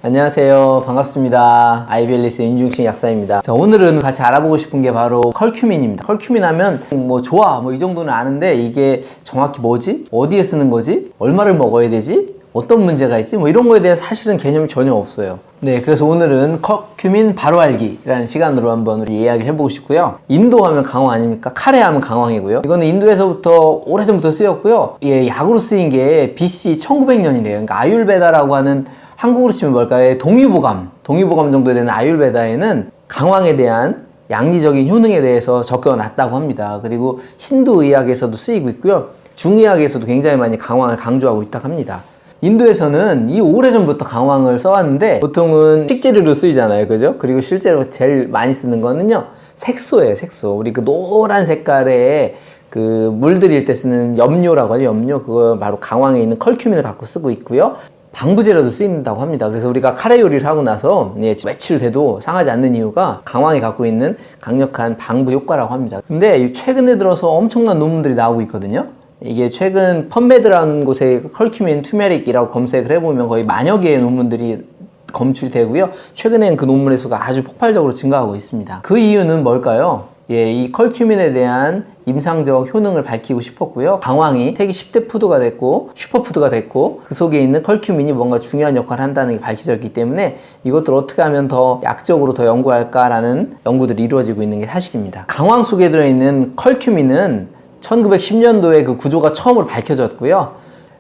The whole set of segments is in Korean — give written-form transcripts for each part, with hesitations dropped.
안녕하세요. 반갑습니다. 아이비엘리스 윤중신 약사입니다. 자, 오늘은 같이 알아보고 싶은 게 바로 컬큐민입니다. 컬큐민 하면 뭐 좋아 이 정도는 아는데 이게 정확히 뭐지? 어디에 쓰는 거지? 얼마를 먹어야 되지? 어떤 문제가 있지? 뭐 이런 거에 대한 사실은 개념이 전혀 없어요. 네, 그래서 오늘은 컬큐민 바로 알기라는 시간으로 한번 우리 이야기를 해보고 싶고요. 인도 하면 강황 아닙니까? 카레 하면 강황이고요. 이거는 인도에서부터 오래전부터 쓰였고요. 예, 약으로 쓰인 게 BC 1900년이래요. 그러니까 아율베다라고 하는 한국으로 치면 뭘까요? 동의보감 정도 되는 아율베다에는 강황에 대한 양리적인 효능에 대해서 적혀놨다고 합니다. 그리고 힌두 의학에서도 쓰이고 있고요. 중의학에서도 굉장히 많이 강황을 강조하고 있다고 합니다. 인도에서는 이 오래전부터 강황을 써왔는데 보통은 식재료로 쓰이잖아요. 그죠? 그리고 실제로 제일 많이 쓰는 거는요. 색소예요, 색소. 우리 그 노란 색깔의 그 물들일 때 쓰는 염료라고 하죠. 염료. 그거 바로 강황에 있는 컬큐민을 갖고 쓰고 있고요. 방부제로도 쓰인다고 합니다. 그래서 우리가 카레 요리를 하고 나서 며칠 돼도 상하지 않는 이유가 강황이 갖고 있는 강력한 방부 효과라고 합니다. 근데 최근에 들어서 엄청난 논문들이 나오고 있거든요. 이게 최근 펀메드라는 곳에 컬큐민 투메릭이라고 검색을 해보면 거의 만여 개의 논문들이 검출이 되고요. 최근엔 그 논문의 수가 아주 폭발적으로 증가하고 있습니다. 그 이유는 뭘까요? 예, 이 컬큐민에 대한 임상적 효능을 밝히고 싶었고요. 강황이 세계 10대 푸드가 됐고 슈퍼푸드가 됐고 그 속에 있는 컬큐민이 뭔가 중요한 역할을 한다는 게 밝혀졌기 때문에 이것들 어떻게 하면 더 약적으로 더 연구할까라는 연구들이 이루어지고 있는 게 사실입니다. 강황 속에 들어있는 컬큐민은 1910년도에 그 구조가 처음으로 밝혀졌고요.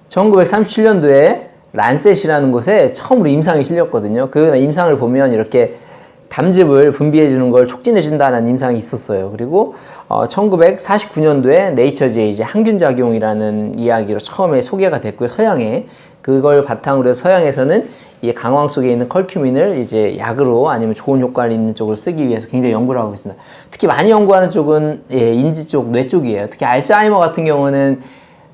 1937년도에 란셋이라는 곳에 처음으로 임상이 실렸거든요. 그 임상을 보면 이렇게 담즙을 분비해주는 걸 촉진해준다는 임상이 있었어요. 그리고 1949년도에 네이처지에 이제 항균작용이라는 이야기로 처음에 소개가 됐고요. 서양에. 그걸 바탕으로 해서 서양에서는 이 강황 속에 있는 컬큐민을 이제 약으로 아니면 좋은 효과를 있는 쪽으로 쓰기 위해서 굉장히 연구를 하고 있습니다. 특히 많이 연구하는 쪽은 인지 쪽, 뇌 쪽이에요. 특히 알츠하이머 같은 경우는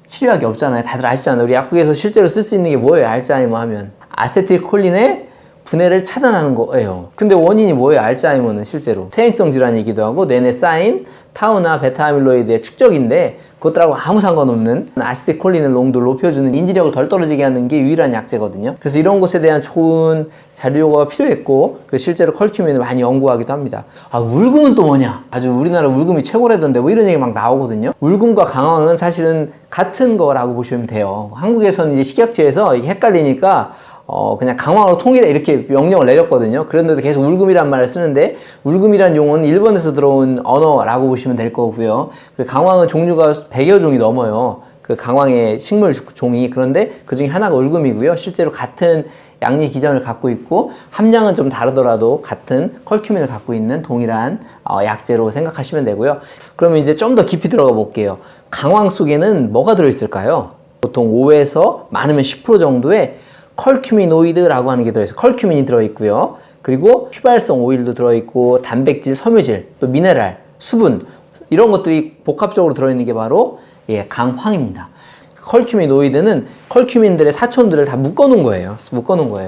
치료약이 없잖아요. 다들 아시잖아요. 우리 약국에서 실제로 쓸 수 있는 게 뭐예요? 알츠하이머 하면 아세틸콜린의 분해를 차단하는 거예요. 근데 원인이 뭐예요? 알츠하이머는 실제로 퇴행성 질환이기도 하고 뇌내 쌓인 타우나 베타아밀로이드의 축적인데 그것들하고 아무 상관없는 아세틸콜린의 농도를 높여주는 인지력을 덜 떨어지게 하는 게 유일한 약제거든요. 그래서 이런 것에 대한 좋은 자료가 필요했고 실제로 컬큐민을 많이 연구하기도 합니다. 아, 울금은 또 뭐냐? 아주 우리나라 울금이 최고라던데 뭐 이런 얘기 막 나오거든요. 울금과 강황은 사실은 같은 거라고 보시면 돼요. 한국에서는 이제 식약처에서 이게 헷갈리니까 그냥 강황으로 통일해 이렇게 명령을 내렸거든요. 그런데도 계속 울금이란 말을 쓰는데 울금이란 용어는 일본에서 들어온 언어라고 보시면 될 거고요. 강황은 종류가 100여 종이 넘어요. 그 강황의 식물 종이. 그런데 그 중에 하나가 울금이고요. 실제로 같은 양리 기전을 갖고 있고 함량은 좀 다르더라도 같은 컬큐민을 갖고 있는 동일한 약제로 생각하시면 되고요. 그러면 이제 좀 더 깊이 들어가 볼게요. 강황 속에는 뭐가 들어있을까요? 보통 5에서 많으면 10% 정도의 컬큐미노이드라고 하는 게 들어있어요. 컬큐민이 들어있고요. 그리고 휘발성 오일도 들어있고 단백질, 섬유질, 또 미네랄, 수분 이런 것들이 복합적으로 들어있는 게 바로 강황입니다. 컬큐미노이드는 컬큐민들의 사촌들을 다 묶어놓은 거예요.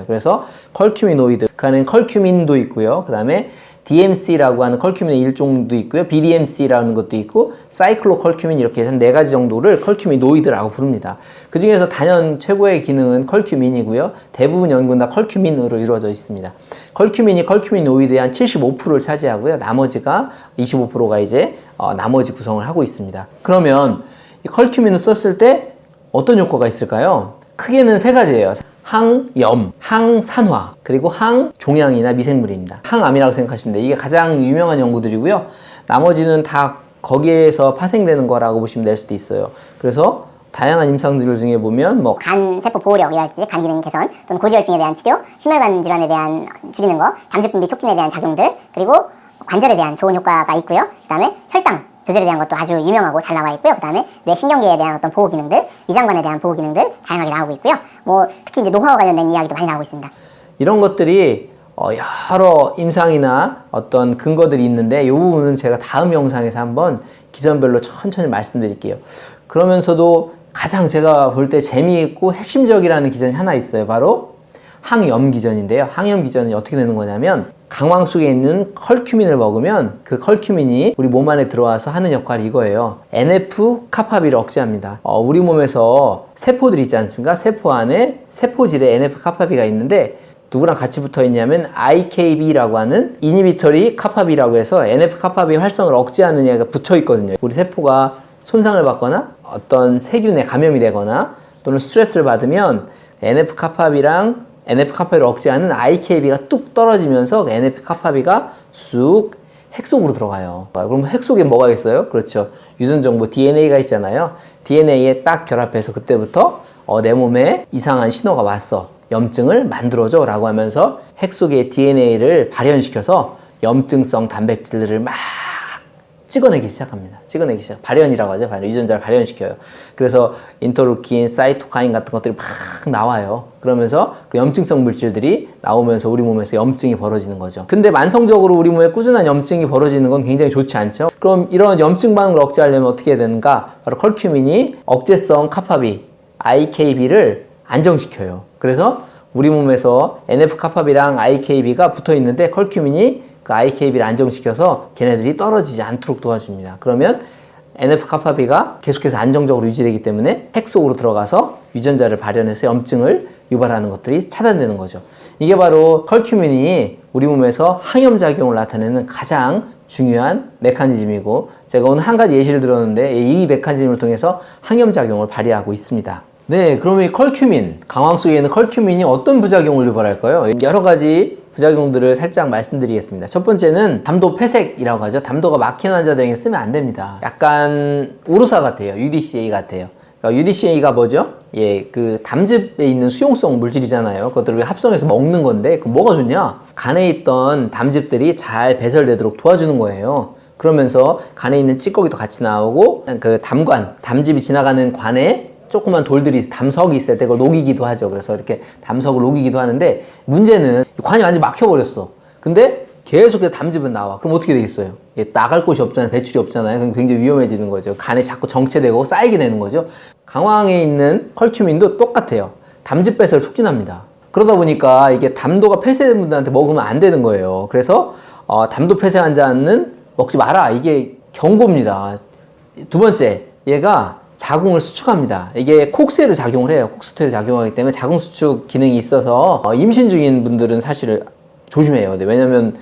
그래서 컬큐미노이드, 그 안에 컬큐민도 있고요. 그 다음에 DMC라고 하는 컬큐민의 일종도 있고요. BDMC라는 것도 있고 사이클로컬큐민 이렇게 한 4가지 정도를 컬큐미노이드라고 부릅니다. 그 중에서 단연 최고의 기능은 컬큐민이고요. 대부분 연구는 다 컬큐민으로 이루어져 있습니다. 컬큐민이 컬큐미노이드의 한 75%를 차지하고요. 나머지가 25%가 이제 나머지 구성을 하고 있습니다. 그러면 이 컬큐민을 썼을 때 어떤 효과가 있을까요? 크게는 3가지예요. 항염, 항산화, 그리고 항종양이나 미생물입니다. 항암이라고 생각하시면 돼요. 이게 가장 유명한 연구들이고요. 나머지는 다 거기에서 파생되는 거라고 보시면 될 수도 있어요. 그래서 다양한 임상들 중에 보면 뭐 간 세포 보호력이랄지 간 기능 개선 또는 고지혈증에 대한 치료, 심혈관 질환에 대한 줄이는 거, 담즙 분비 촉진에 대한 작용들, 그리고 관절에 대한 좋은 효과가 있고요. 그 다음에 혈당 조절에 대한 것도 아주 유명하고 잘 나와 있고요. 그 다음에 뇌신경계에 대한 어떤 보호 기능들, 위장관에 대한 보호 기능들 다양하게 나오고 있고요. 뭐 특히 이제 노화와 관련된 이야기도 많이 나오고 있습니다. 이런 것들이 여러 임상이나 어떤 근거들이 있는데 이 부분은 제가 다음 영상에서 한번 기전별로 천천히 말씀드릴게요. 그러면서도 가장 제가 볼 때 재미있고 핵심적이라는 기전이 하나 있어요. 바로 항염 기전인데요. 항염 기전이 어떻게 되는 거냐면 강황 속에 있는 컬큐민을 먹으면 그 컬큐민이 우리 몸 안에 들어와서 하는 역할이 이거예요. NF-카파비를 억제합니다. 우리 몸에서 세포들이 있지 않습니까? 세포 안에 세포질에 NF-카파비가 있는데 누구랑 같이 붙어 있냐면 IKB라고 하는 이니비터리 카파비라고 해서 NF-카파비 활성을 억제하는 얘가 붙어 있거든요. 우리 세포가 손상을 받거나 어떤 세균에 감염이 되거나 또는 스트레스를 받으면 NF-카파비랑 NF-카파비를 억제하는 IKB가 뚝 떨어지면서 NF-카파비가 쑥 핵 속으로 들어가요. 그럼 핵 속에 뭐가 있어요? 그렇죠. 유전 정보 DNA가 있잖아요. DNA에 딱 결합해서 그때부터 내 몸에 이상한 신호가 왔어. 염증을 만들어줘 라고 하면서 핵 속의 DNA를 발현시켜서 염증성 단백질들을 막 찍어내기 시작합니다. 발현이라고 하죠. 유전자를 발현시켜요. 그래서 인터루킨, 사이토카인 같은 것들이 막 나와요. 그러면서 그 염증성 물질들이 나오면서 우리 몸에서 염증이 벌어지는 거죠. 근데 만성적으로 우리 몸에 꾸준한 염증이 벌어지는 건 굉장히 좋지 않죠. 그럼 이런 염증 반응을 억제하려면 어떻게 해야 되는가? 바로 컬큐민이 억제성 카파비, IKB를 안정시켜요. 그래서 우리 몸에서 NF-카파비랑 IKB가 붙어 있는데 컬큐민이 그 IKB를 안정시켜서 걔네들이 떨어지지 않도록 도와줍니다. 그러면 NF-카파비가 계속해서 안정적으로 유지되기 때문에 핵 속으로 들어가서 유전자를 발현해서 염증을 유발하는 것들이 차단되는 거죠. 이게 바로 컬큐민이 우리 몸에서 항염작용을 나타내는 가장 중요한 메커니즘이고, 제가 오늘 한 가지 예시를 들었는데 이 메커니즘을 통해서 항염작용을 발휘하고 있습니다. 네, 그럼 이 컬큐민, 강황 속에 있는 컬큐민이 어떤 부작용을 유발할까요? 여러 가지 부작용들을 살짝 말씀드리겠습니다. 첫 번째는 담도 폐색이라고 하죠. 담도가 막힌 환자들에게 쓰면 안 됩니다. 약간 우르사 같아요. UDCA 같아요. 그러니까 UDCA가 뭐죠? 예, 그 담즙에 있는 수용성 물질이잖아요. 그것들을 합성해서 먹는 건데, 그럼 뭐가 좋냐? 간에 있던 담즙들이 잘 배설되도록 도와주는 거예요. 그러면서 간에 있는 찌꺼기도 같이 나오고, 그 담즙이 지나가는 관에 조그만 돌들이, 담석이 있을 때 그걸 녹이기도 하죠. 그래서 이렇게 담석을 녹이기도 하는데, 문제는 관이 완전히 막혀버렸어. 근데 계속해서 담즙은 나와. 그럼 어떻게 되겠어요? 나갈 곳이 없잖아요. 배출이 없잖아요. 그럼 굉장히 위험해지는 거죠. 간에 자꾸 정체되고 쌓이게 되는 거죠. 강황에 있는 컬큐민도 똑같아요. 담즙 배설 촉진합니다. 그러다 보니까 이게 담도가 폐쇄된 분들한테 먹으면 안 되는 거예요. 그래서 담도 폐쇄 환자는 먹지 마라. 이게 경고입니다. 두 번째, 얘가 자궁을 수축합니다. 이게 콕스에도 작용을 해요. 콕스테도 작용하기 때문에 자궁 수축 기능이 있어서 임신 중인 분들은 사실 조심해요. 왜냐면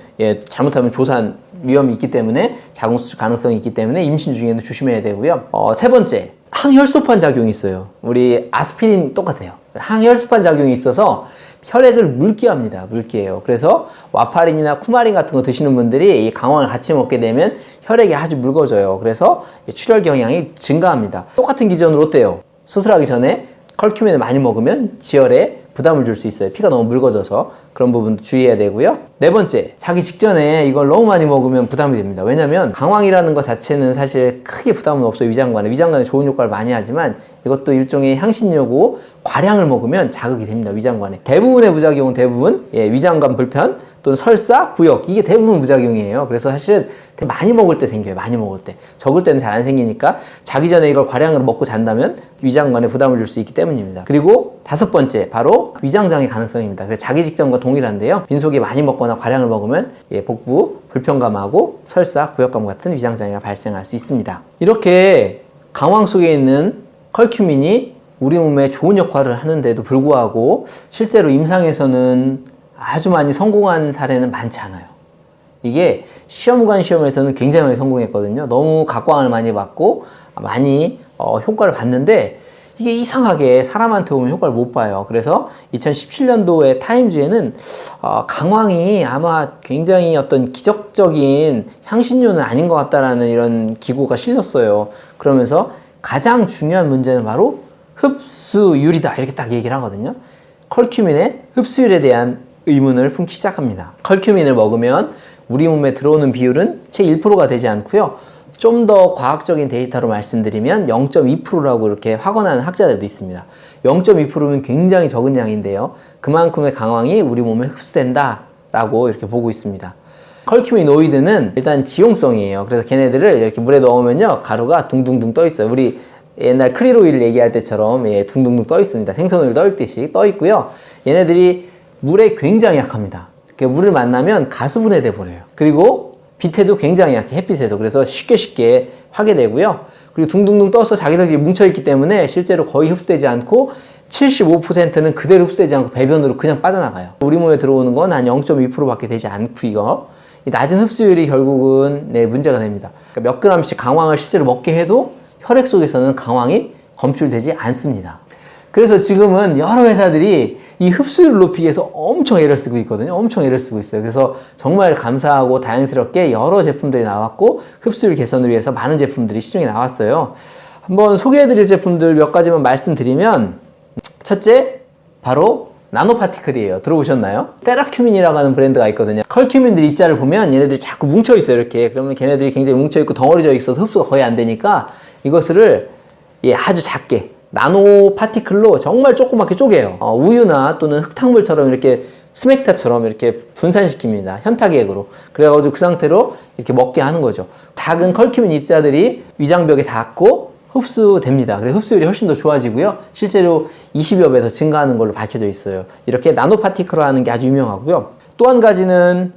잘못하면 조산 위험이 있기 때문에, 자궁 수축 가능성이 있기 때문에 임신 중에는 조심해야 되고요. 세 번째, 항혈소판 작용이 있어요. 우리 아스피린 똑같아요. 항혈소판 작용이 있어서 혈액을 묽게 합니다. 묽게요. 그래서 와파린이나 쿠마린 같은 거 드시는 분들이 이 강황을 같이 먹게 되면 혈액이 아주 묽어져요. 그래서 출혈 경향이 증가합니다. 똑같은 기전으로 어때요? 수술하기 전에 컬큐민을 많이 먹으면 지혈에 부담을 줄 수 있어요. 피가 너무 묽어져서. 그런 부분도 주의해야 되고요. 네 번째, 자기 직전에 이걸 너무 많이 먹으면 부담이 됩니다. 왜냐면 강황이라는 것 자체는 사실 크게 부담은 없어요. 위장관에 좋은 효과를 많이 하지만 이것도 일종의 향신료고, 과량을 먹으면 자극이 됩니다. 위장관에. 대부분의 부작용은 위장관 불편 또는 설사, 구역, 이게 대부분 부작용이에요. 그래서 사실은 되게 많이 먹을 때 생겨요. 많이 먹을 때. 적을 때는 잘 안 생기니까 자기 전에 이걸 과량으로 먹고 잔다면 위장관에 부담을 줄 수 있기 때문입니다. 그리고 다섯 번째, 바로 위장장애 가능성입니다. 그래서 자기 직전과 동일한데요. 빈속에 많이 먹거나 과량을 먹으면 복부 불편감하고 설사, 구역감 같은 위장장애가 발생할 수 있습니다. 이렇게 강황 속에 있는 컬큐민이 우리 몸에 좋은 역할을 하는데도 불구하고 실제로 임상에서는 아주 많이 성공한 사례는 많지 않아요. 이게 시험관 시험에서는 굉장히 많이 성공했거든요. 너무 각광을 많이 받고 많이 효과를 봤는데, 이게 이상하게 사람한테 오면 효과를 못 봐요. 그래서 2017년도에 타임즈에는 강황이 아마 굉장히 어떤 기적적인 향신료는 아닌 것 같다라는 이런 기고가 실렸어요. 그러면서 가장 중요한 문제는 바로 흡수율이다, 이렇게 딱 얘기를 하거든요. 컬큐민의 흡수율에 대한 의문을 품기 시작합니다. 컬큐민을 먹으면 우리 몸에 들어오는 비율은 채 1%가 되지 않고요. 좀 더 과학적인 데이터로 말씀드리면 0.2%라고 이렇게 확언하는 학자들도 있습니다. 0.2%면 굉장히 적은 양인데요. 그만큼의 강황이 우리 몸에 흡수된다라고 이렇게 보고 있습니다. 컬큐미노이드는 일단 지용성이에요. 그래서 걔네들을 이렇게 물에 넣으면요, 가루가 둥둥둥 떠 있어요. 우리 옛날 크릴오일 얘기할 때처럼 둥둥둥 떠 있습니다. 생선오일 떠있듯이 떠 있고요. 얘네들이 물에 굉장히 약합니다. 물을 만나면 가수분해돼 버려요. 그리고 빛에도 굉장히 약해, 햇빛에도. 그래서 쉽게 파괴되고요. 그리고 둥둥둥 떠서 자기들끼리 뭉쳐있기 때문에 실제로 거의 흡수되지 않고 75%는 그대로 흡수되지 않고 배변으로 그냥 빠져나가요. 우리 몸에 들어오는 건 한 0.2%밖에 되지 않고요. 이 낮은 흡수율이 결국은 문제가 됩니다. 그러니까 몇 그램씩 강황을 실제로 먹게 해도 혈액 속에서는 강황이 검출되지 않습니다. 그래서 지금은 여러 회사들이 이 흡수율을 높이기 위해서 엄청 애를 쓰고 있거든요. 엄청 애를 쓰고 있어요. 그래서 정말 감사하고 다행스럽게 여러 제품들이 나왔고 흡수율 개선을 위해서 많은 제품들이 시중에 나왔어요. 한번 소개해드릴 제품들 몇 가지만 말씀드리면, 첫째, 바로 나노파티클이에요. 들어보셨나요? 테라큐민이라고 하는 브랜드가 있거든요. 컬큐민들 입자를 보면 얘네들이 자꾸 뭉쳐있어요. 이렇게. 그러면 걔네들이 굉장히 뭉쳐있고 덩어리져 있어서 흡수가 거의 안 되니까 이것을 아주 작게 나노파티클로 정말 조그맣게 쪼개요. 우유나 또는 흙탕물처럼 이렇게 스맥타처럼 이렇게 분산시킵니다. 현타기액으로. 그래가지고 그 상태로 이렇게 먹게 하는 거죠. 작은 컬큐민 입자들이 위장벽에 닿고 흡수됩니다. 그래서 흡수율이 훨씬 더 좋아지고요. 실제로 20여 배 더 증가하는 걸로 밝혀져 있어요. 이렇게 나노파티클로 하는 게 아주 유명하고요. 또 한 가지는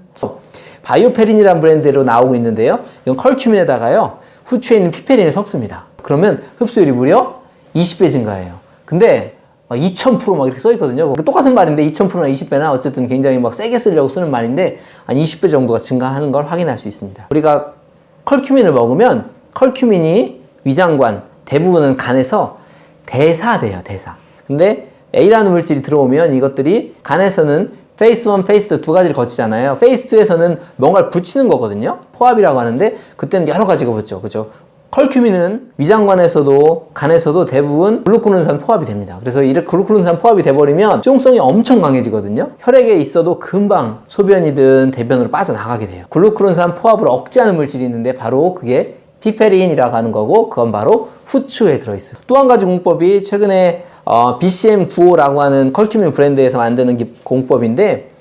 바이오페린이라는 브랜드로 나오고 있는데요. 이건 컬큐민에다가요, 후추에 있는 피페린을 섞습니다. 그러면 흡수율이 무려 20배 증가해요. 근데 2000% 막 이렇게 써 있거든요. 똑같은 말인데 2000%나 20배나 어쨌든 굉장히 막 세게 쓰려고 쓰는 말인데 한 20배 정도가 증가하는 걸 확인할 수 있습니다. 우리가 컬큐민을 먹으면 컬큐민이 위장관, 대부분은 간에서 대사돼요, 대사. 근데 A라는 물질이 들어오면 이것들이 간에서는 페이스 1, 페이스 2 두 가지를 거치잖아요. 페이스 2에서는 뭔가를 붙이는 거거든요. 포압이라고 하는데 그때는 여러 가지가 붙죠. 그죠? 컬큐민은 위장관에서도 간에서도 대부분 글루코론산 포압이 됩니다. 그래서 이렇게 글루코론산 포압이 돼버리면 수용성이 엄청 강해지거든요. 혈액에 있어도 금방 소변이든 대변으로 빠져나가게 돼요. 글루코론산 포압을 억제하는 물질이 있는데 바로 그게 피페린이라고 하는 거고, 그건 바로 후추에 들어있어요. 또 한 가지 공법이 최근에 BCM95라고 하는 컬큐민 브랜드에서 만드는 공법인데,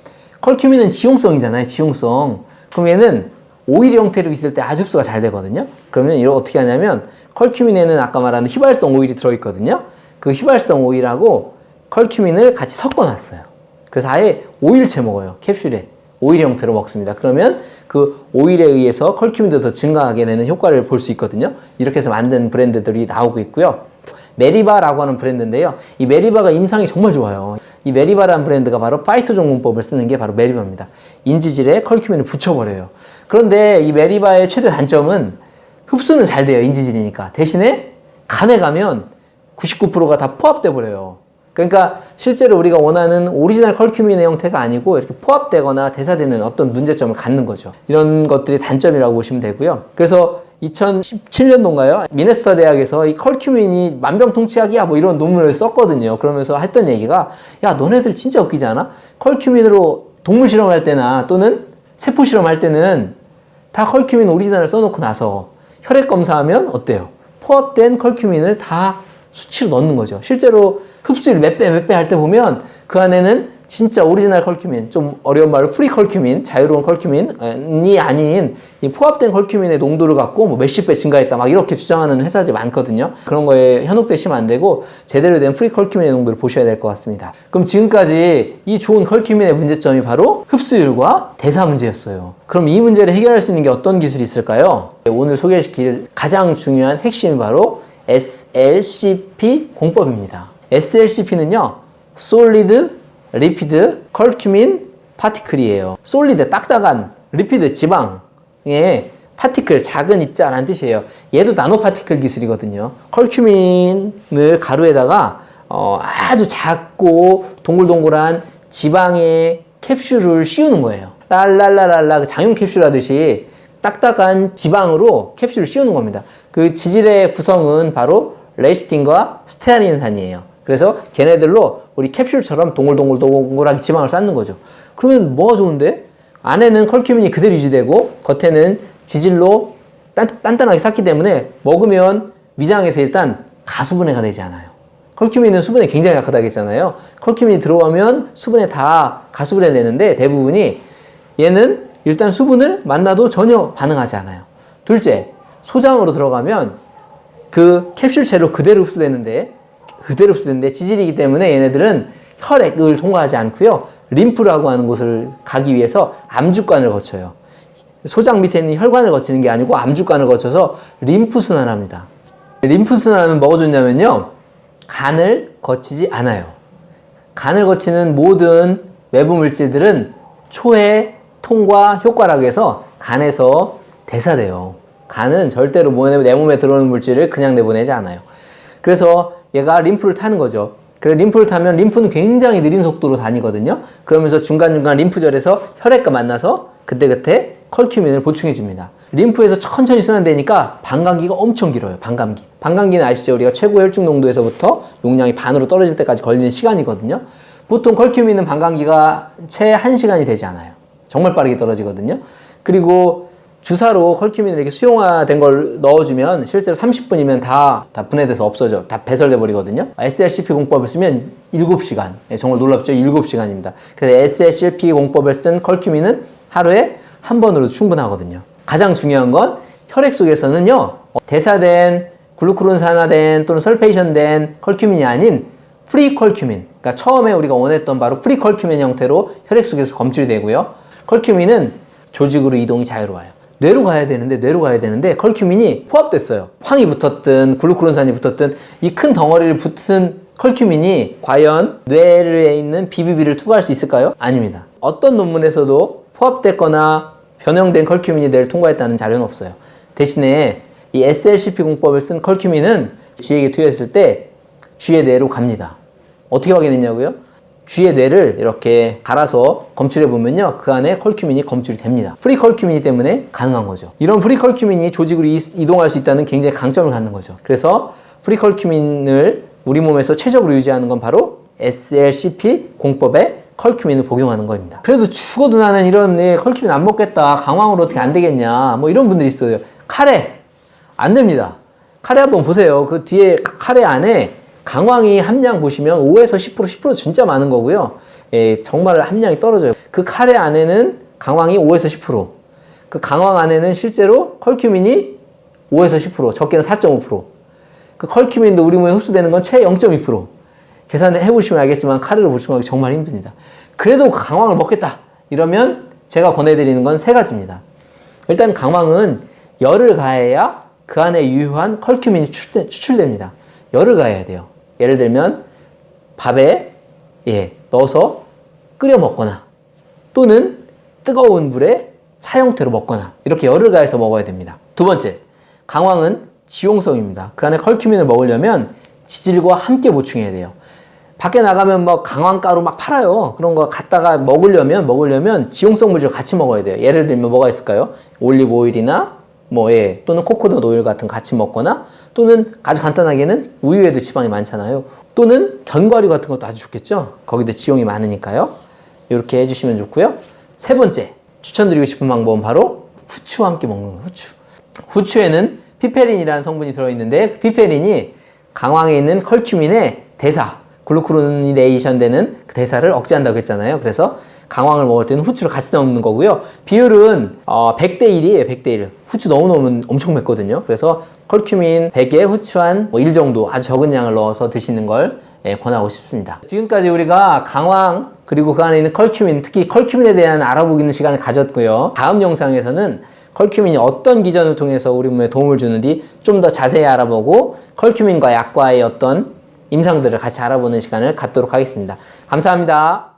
컬큐민은 지용성이잖아요, 지용성. 그럼 얘는 오일 형태로 있을 때 아주 흡수가 잘 되거든요. 그러면 이걸 어떻게 하냐면, 컬큐민에는 아까 말하는 휘발성 오일이 들어있거든요. 그 휘발성 오일하고 컬큐민을 같이 섞어놨어요. 그래서 아예 오일체 먹어요, 캡슐에. 오일 형태로 먹습니다. 그러면 그 오일에 의해서 컬큐민도 더 증가하게 되는 효과를 볼 수 있거든요. 이렇게 해서 만든 브랜드들이 나오고 있고요. 메리바라고 하는 브랜드인데요. 이 메리바가 임상이 정말 좋아요. 이 메리바라는 브랜드가 바로 파이토존 공법을 쓰는 게 바로 메리바입니다. 인지질에 컬큐민을 붙여버려요. 그런데 이 메리바의 최대 단점은 흡수는 잘 돼요, 인지질이니까. 대신에 간에 가면 99%가 다 포압돼 버려요. 그러니까 실제로 우리가 원하는 오리지널 컬큐민의 형태가 아니고 이렇게 포압되거나 대사되는 어떤 문제점을 갖는 거죠. 이런 것들이 단점이라고 보시면 되고요. 그래서 2017년도인가요? 미네소타 대학에서 이 컬큐민이 만병통치약이야 뭐 이런 논문을 썼거든요. 그러면서 했던 얘기가, 야, 너네들 진짜 웃기지 않아? 컬큐민으로 동물 실험할 때나 또는 세포 실험할 때는 다 컬큐민 오리지널을 써놓고 나서 혈액 검사하면 어때요? 포압된 컬큐민을 다 수치로 넣는 거죠. 실제로 흡수율 몇 배 할 때 보면 그 안에는 진짜 오리지널 컬큐민, 좀 어려운 말로 프리 컬큐민, 자유로운 컬큐민이 아닌 이 포압된 컬큐민의 농도를 갖고 뭐 몇십 배 증가했다 막 이렇게 주장하는 회사들이 많거든요. 그런 거에 현혹되시면 안 되고 제대로 된 프리 컬큐민의 농도를 보셔야 될 것 같습니다. 그럼 지금까지 이 좋은 컬큐민의 문제점이 바로 흡수율과 대사 문제였어요. 그럼 이 문제를 해결할 수 있는 게 어떤 기술이 있을까요? 오늘 소개시킬 가장 중요한 핵심이 바로 SLCP 공법입니다. SLCP는요, 솔리드 리피드 컬큐민 파티클이에요. 솔리드, 딱딱한, 리피드, 지방의 파티클, 작은 입자라는 뜻이에요. 얘도 나노파티클 기술이거든요. 컬큐민을 가루에다가 아주 작고 동글동글한 지방의 캡슐을 씌우는 거예요. 랄랄랄랄라, 장용 캡슐 하듯이 딱딱한 지방으로 캡슐을 씌우는 겁니다. 그 지질의 구성은 바로 레시틴과 스테아린산이에요. 그래서 걔네들로 우리 캡슐처럼 동글동글동글하게 지방을 쌓는 거죠. 그러면 뭐가 좋은데? 안에는 컬큐민이 그대로 유지되고 겉에는 지질로 단단하게 쌌기 때문에 먹으면 위장에서 일단 가수분해가 되지 않아요. 컬큐민은 수분에 굉장히 약하다고 했잖아요. 컬큐민이 들어오면 수분에 다 가수분해 되는데 대부분이 얘는 일단 수분을 만나도 전혀 반응하지 않아요. 둘째, 소장으로 들어가면 그 캡슐체로 그대로 흡수되는데 지질이기 때문에 얘네들은 혈액을 통과하지 않고요. 림프라고 하는 곳을 가기 위해서 암주관을 거쳐요. 소장 밑에 있는 혈관을 거치는 게 아니고 암주관을 거쳐서 림프순환을 합니다. 림프순환은 뭐가 좋냐면요. 간을 거치지 않아요. 간을 거치는 모든 외부 물질들은 초해 통과 효과라고 해서 간에서 대사돼요. 간은 절대로 내 몸에 들어오는 물질을 그냥 내보내지 않아요. 그래서 얘가 림프를 타는 거죠. 그래서 림프를 타면 림프는 굉장히 느린 속도로 다니거든요. 그러면서 중간중간 림프절에서 혈액과 만나서 그때그때 컬큐민을 보충해 줍니다. 림프에서 천천히 순환되니까 반감기가 엄청 길어요. 반감기. 반감기는 아시죠? 우리가 최고 혈중 농도에서부터 용량이 반으로 떨어질 때까지 걸리는 시간이거든요. 보통 컬큐민은 반감기가 채 1시간이 되지 않아요. 정말 빠르게 떨어지거든요. 그리고 주사로 컬큐민을 이렇게 수용화된 걸 넣어주면 실제로 30분이면 다 분해돼서 없어져. 다 배설돼 버리거든요. SLCP 공법을 쓰면 7시간. 정말 놀랍죠? 7시간입니다. 그래서 SLCP 공법을 쓴 컬큐민은 하루에 한 번으로 충분하거든요. 가장 중요한 건 혈액 속에서는요, 대사된 글루크론산화된 또는 설페이션된 컬큐민이 아닌 프리 컬큐민. 그러니까 처음에 우리가 원했던 바로 프리 컬큐민 형태로 혈액 속에서 검출이 되고요. 컬큐민은 조직으로 이동이 자유로워요. 뇌로 가야 되는데 컬큐민이 포함됐어요. 황이 붙었든 글루크론산이 붙었든 이 큰 덩어리를 붙은 컬큐민이 과연 뇌에 있는 BBB를 투과할 수 있을까요? 아닙니다. 어떤 논문에서도 포함됐거나 변형된 컬큐민이 뇌를 통과했다는 자료는 없어요. 대신에 이 SLCP 공법을 쓴 컬큐민은 쥐에게 투여했을 때 쥐의 뇌로 갑니다. 어떻게 확인했냐고요? 쥐의 뇌를 이렇게 갈아서 검출해 보면요, 그 안에 컬큐민이 검출이 됩니다. 프리 컬큐민이기 때문에 가능한 거죠. 이런 프리 컬큐민이 조직으로 이동할 수 있다는 굉장히 강점을 갖는 거죠. 그래서 프리 컬큐민을 우리 몸에서 최적으로 유지하는 건 바로 SLCP 공법에 컬큐민을 복용하는 겁니다. 그래도 죽어도 나는 이런 컬큐민 안 먹겠다, 강황으로 어떻게 안 되겠냐, 뭐 이런 분들이 있어요. 카레 안 됩니다. 카레 한번 보세요. 그 뒤에 카레 안에 강황이 함량 보시면 5에서 10% 진짜 많은 거고요. 예, 정말 함량이 떨어져요. 그 카레 안에는 강황이 5에서 10%. 그 강황 안에는 실제로 컬큐민이 5에서 10%, 적게는 4.5%. 그 컬큐민도 우리 몸에 흡수되는 건 채 0.2%. 계산해 보시면 알겠지만 카레를 보충하기 정말 힘듭니다. 그래도 그 강황을 먹겠다 이러면 제가 권해드리는 건 3가지입니다. 일단 강황은 열을 가해야 그 안에 유효한 컬큐민이 추출됩니다. 열을 가해야 돼요. 예를 들면 밥에 넣어서 끓여 먹거나 또는 뜨거운 물에 차 형태로 먹거나 이렇게 열을 가해서 먹어야 됩니다. 두 번째, 강황은 지용성입니다. 그 안에 컬큐민을 먹으려면 지질과 함께 보충해야 돼요. 밖에 나가면 뭐 강황가루 막 팔아요. 그런 거 갖다가 먹으려면 지용성 물질 같이 먹어야 돼요. 예를 들면 뭐가 있을까요? 올리브 오일이나 또는 코코넛 오일 같은 거 같이 먹거나 또는 아주 간단하게는 우유에도 지방이 많잖아요. 또는 견과류 같은 것도 아주 좋겠죠. 거기도 지용이 많으니까요. 이렇게 해주시면 좋고요. 3번째 추천드리고 싶은 방법은 바로 후추와 함께 먹는 거예요. 후추에는 피페린이라는 성분이 들어있는데 그 피페린이 강황에 있는 컬큐민의 대사, 글루크로니네이션 되는 그 대사를 억제한다고 했잖아요. 그래서 강황을 먹을 때는 후추를 같이 넣는 거고요. 비율은 100대 1이에요. 100대 1. 후추 너무 넣으면 엄청 맵거든요. 그래서 컬큐민 100에 후추 한 1 정도 아주 적은 양을 넣어서 드시는 걸 권하고 싶습니다. 지금까지 우리가 강황 그리고 그 안에 있는 컬큐민, 특히 컬큐민에 대한 알아보기는 시간을 가졌고요. 다음 영상에서는 컬큐민이 어떤 기전을 통해서 우리 몸에 도움을 주는지 좀 더 자세히 알아보고 컬큐민과 약과의 어떤 임상들을 같이 알아보는 시간을 갖도록 하겠습니다. 감사합니다.